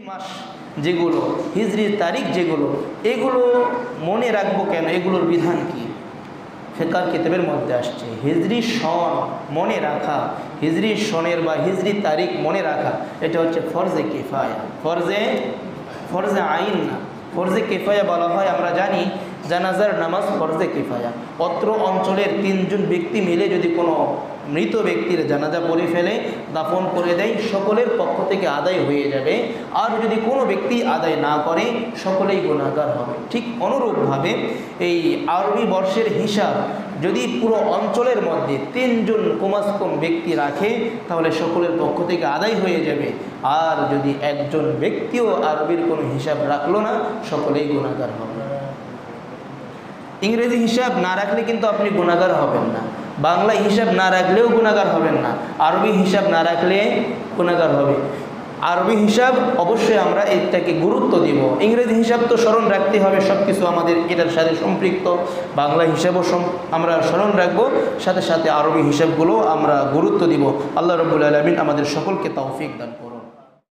মাস যেগুলো, হিজরি তারিখ যেগুলো, এগুলো মনে রাখবো কেন? এগুলোর বিধান কি? ফিকহ কিতাবের মধ্যে আসছে হিজরি সন মনে রাখা, হিজরি সনের বা হিজরি তারিখ মনে রাখা এটা হচ্ছে ফরজে কিফায়া, ফরজে আইন না, ফরজে কিফায়া বলা হয়। আমরা জানি জানাজার নামাজ ফরজে কিফায়া। অত্র অঞ্চলের 3 জন ব্যক্তি মিলে যদি কোনো মৃত ব্যক্তির জানাজা পড়ে ফেলে, দাফন করে দেয়, সকলের পক্ষ থেকে আদায় হয়ে যাবে। আর যদি কোনো ব্যক্তি আদায় না করে সকলেই গুনাহগার হবে। ঠিক অনুরূপভাবে এই আরবি বর্ষের হিসাব যদি পুরো অঞ্চলের মধ্যে 3 জন কমাস কম ব্যক্তি রাখে তাহলে সকলের পক্ষ থেকে আদায় হয়ে যাবে। আর যদি একজন ব্যক্তিও আরবির কোনো হিসাব রাখলো না সকলেই গুনাহগার হবে। ইংরেজি হিসাব না রাখলে কিন্তু আপনি গুনাহগার হবেন না, বাংলা হিসাব না রাখলেও গুনাহগার হবেন না, আরবি হিসাব না রাখলে গুনাহগার হবে। আরবি হিসাব অবশ্যই আমরা এটাকে গুরুত্ব দিব। ইংরেজি হিসাব তো স্মরণ রাখতে হবে, সব কিছু আমাদের এটার সাথে সম্পৃক্ত। বাংলা হিসাবও আমরা স্মরণ রাখবো, সাথে সাথে আরবি হিসাবগুলো আমরা গুরুত্ব দিব। আল্লাহ রাব্বুল আলামিন আমাদের সকলকে তৌফিক দান করুন।